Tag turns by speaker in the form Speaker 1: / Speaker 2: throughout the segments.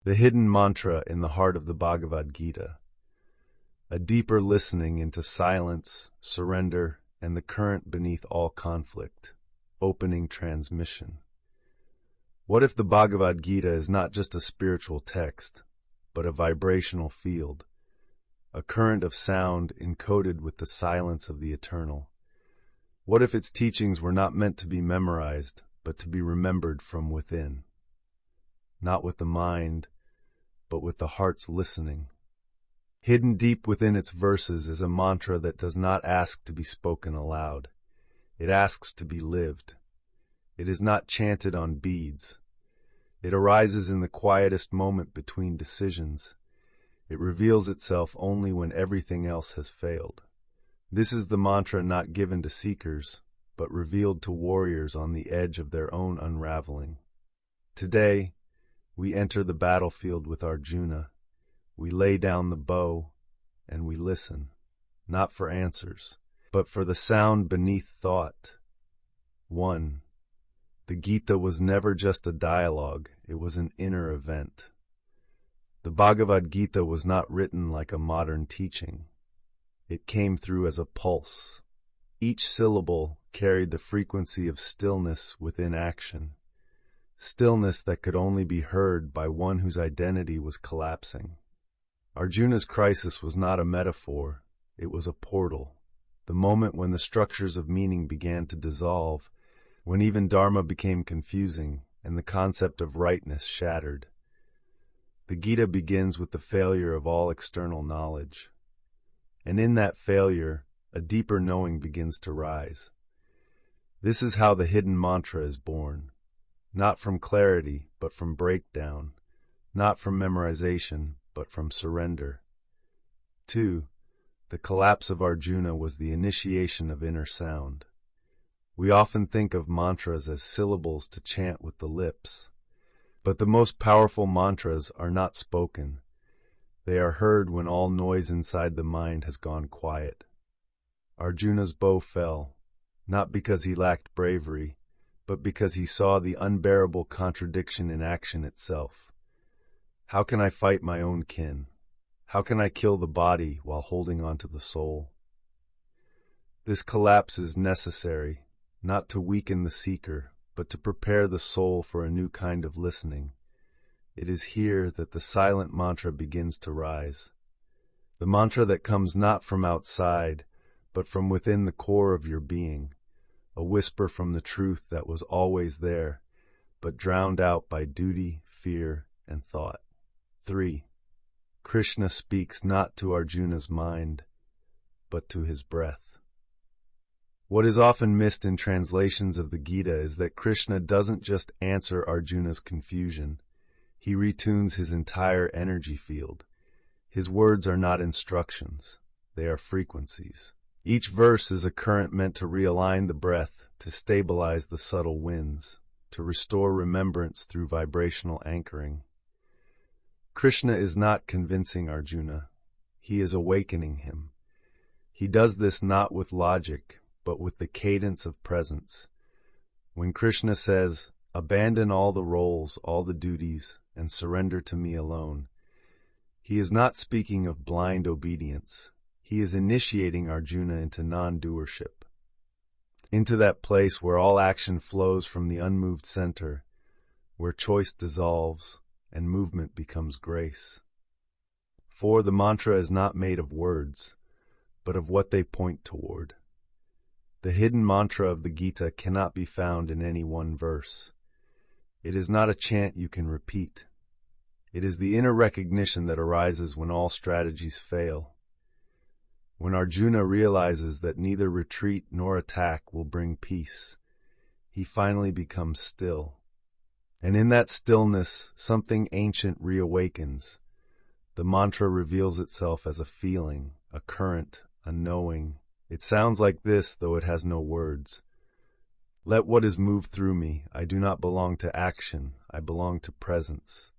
Speaker 1: The hidden mantra in the heart of the Bhagavad Gita. A deeper listening into silence, surrender, and the current beneath all conflict. Opening transmission. What if the Bhagavad Gita is not just a spiritual text, but a vibrational field, a current of sound encoded with the silence of the eternal? What if its teachings were not meant to be memorized, but to be remembered from within? Not with the mind, but with the heart's listening. Hidden deep within its verses is a mantra that does not ask to be spoken aloud. It asks to be lived. It is not chanted on beads. It arises in the quietest moment between decisions. It reveals itself only when everything else has failed. This is the mantra not given to seekers, but revealed to warriors on the edge of their own unraveling. Today, we enter the battlefield with Arjuna. We lay down the bow, and we listen, not for answers, but for the sound beneath thought. 1. The Gita was never just a dialogue, it was an inner event. The Bhagavad Gita was not written like a modern teaching. It came through as a pulse. Each syllable carried the frequency of stillness within action. Stillness that could only be heard by one whose identity was collapsing. Arjuna's crisis was not a metaphor, it was a portal. The moment when the structures of meaning began to dissolve, when even Dharma became confusing and the concept of rightness shattered. The Gita begins with the failure of all external knowledge. And in that failure, a deeper knowing begins to rise. This is how the hidden mantra is born. Not from clarity, but from breakdown. Not from memorization, but from surrender. 2. The collapse of Arjuna was the initiation of inner sound. We often think of mantras as syllables to chant with the lips. But the most powerful mantras are not spoken. They are heard when all noise inside the mind has gone quiet. Arjuna's bow fell, not because he lacked bravery, but because he saw the unbearable contradiction in action itself. How can I fight my own kin? How can I kill the body while holding on to the soul? This collapse is necessary, not to weaken the seeker, but to prepare the soul for a new kind of listening. It is here that the silent mantra begins to rise. The mantra that comes not from outside, but from within the core of your being. A whisper from the truth that was always there, but drowned out by duty, fear, and thought. 3. Krishna speaks not to Arjuna's mind, but to his breath. What is often missed in translations of the Gita is that Krishna doesn't just answer Arjuna's confusion. He retunes his entire energy field. His words are not instructions. They are frequencies. Each verse is a current meant to realign the breath, to stabilize the subtle winds, to restore remembrance through vibrational anchoring. Krishna is not convincing Arjuna. He is awakening him. He does this not with logic, but with the cadence of presence. When Krishna says, "Abandon all the roles, all the duties, and surrender to me alone," he is not speaking of blind obedience. He is initiating Arjuna into non-doership, into that place where all action flows from the unmoved center, where choice dissolves and movement becomes grace. For the mantra is not made of words, but of what they point toward. The hidden mantra of the Gita cannot be found in any one verse. It is not a chant you can repeat. It is the inner recognition that arises when all strategies fail. When Arjuna realizes that neither retreat nor attack will bring peace, he finally becomes still. And in that stillness, something ancient reawakens. The mantra reveals itself as a feeling, a current, a knowing. It sounds like this, though it has no words. Let what is moved through me. I do not belong to action. I belong to presence.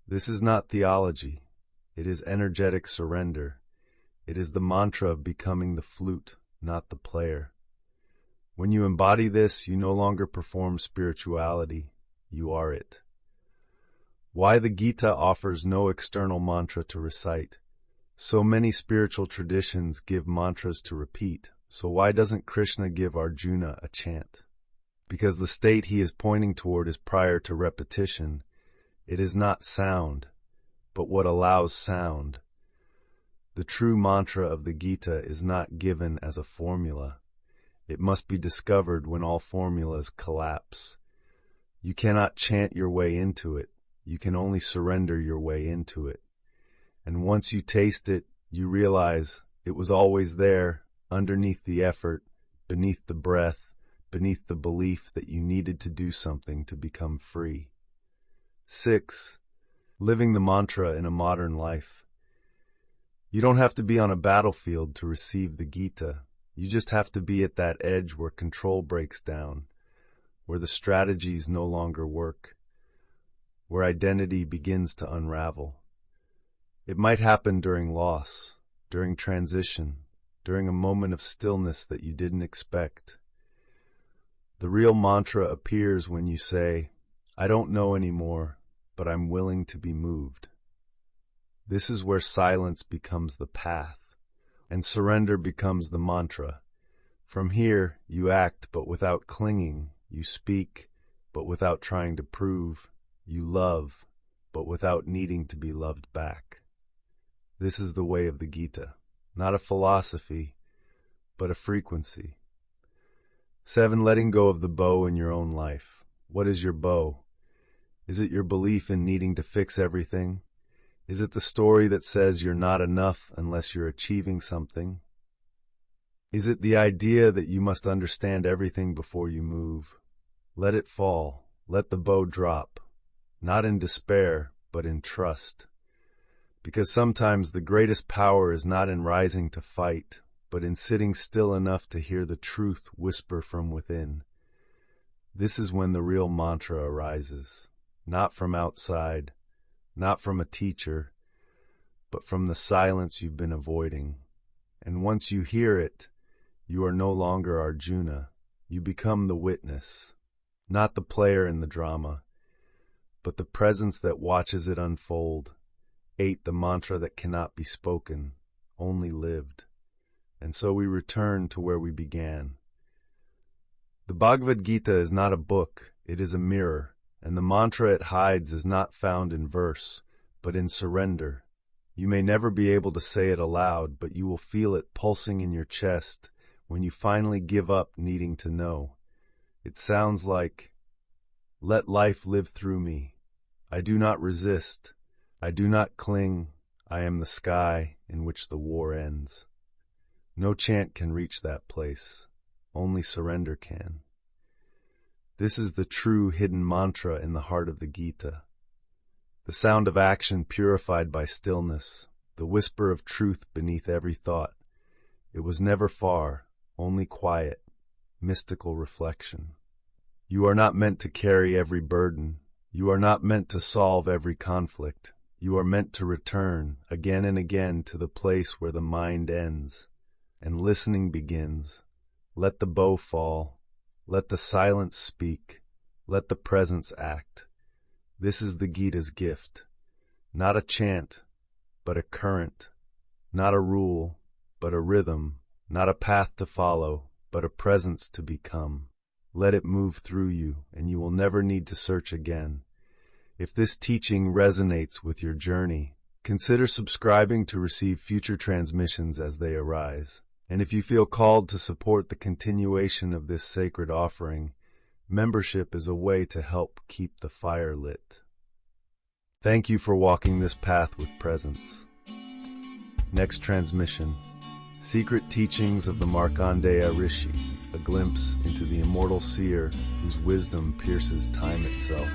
Speaker 1: This is not theology. It is energetic surrender. It is the mantra of becoming the flute, not the player. When you embody this, you no longer perform spirituality. You are it. Why the Gita offers no external mantra to recite. So many spiritual traditions give mantras to repeat, so why doesn't Krishna give Arjuna a chant? Because the state he is pointing toward is prior to repetition. It is not sound, but what allows sound. The true mantra of the Gita is not given as a formula. It must be discovered when all formulas collapse. You cannot chant your way into it. You can only surrender your way into it. And once you taste it, you realize it was always there, underneath the effort, beneath the breath, beneath the belief that you needed to do something to become free. 6. Living the mantra in a modern life. You don't have to be on a battlefield to receive the Gita. You just have to be at that edge where control breaks down, where the strategies no longer work, where identity begins to unravel. It might happen during loss, during transition, during a moment of stillness that you didn't expect. The real mantra appears when you say, I don't know anymore, but I'm willing to be moved. This is where silence becomes the path, and surrender becomes the mantra. From here, you act but without clinging, you speak but without trying to prove, you love but without needing to be loved back. This is the way of the Gita, not a philosophy, but a frequency. 7. Letting go of the bow in your own life. What is your bow? Is it your belief in needing to fix everything? Is it the story that says you're not enough unless you're achieving something? Is it the idea that you must understand everything before you move? Let it fall. Let the bow drop. Not in despair, but in trust. Because sometimes the greatest power is not in rising to fight, but in sitting still enough to hear the truth whisper from within. This is when the real mantra arises, not from outside, not from a teacher, but from the silence you've been avoiding. And once you hear it, you are no longer Arjuna. You become the witness, not the player in the drama, but the presence that watches it unfold. 8. The mantra that cannot be spoken, only lived. And so we return to where we began. The Bhagavad Gita is not a book, it is a mirror, and the mantra it hides is not found in verse, but in surrender. You may never be able to say it aloud, but you will feel it pulsing in your chest when you finally give up needing to know. It sounds like, let life live through me. I do not resist. I do not cling. I am the sky in which the war ends. No chant can reach that place. Only surrender can. This is the true hidden mantra in the heart of the Gita. The sound of action purified by stillness, the whisper of truth beneath every thought. It was never far, only quiet, mystical reflection. You are not meant to carry every burden. You are not meant to solve every conflict. You are meant to return again and again to the place where the mind ends and listening begins. Let the bow fall. Let the silence speak. Let the presence act. This is the Gita's gift. Not a chant, but a current. Not a rule, but a rhythm. Not a path to follow, but a presence to become. Let it move through you, and you will never need to search again. If this teaching resonates with your journey, consider subscribing to receive future transmissions as they arise. And if you feel called to support the continuation of this sacred offering, membership is a way to help keep the fire lit. Thank you for walking this path with presence. Next transmission, Secret Teachings of the Markandeya Rishi, a glimpse into the immortal seer whose wisdom pierces time itself.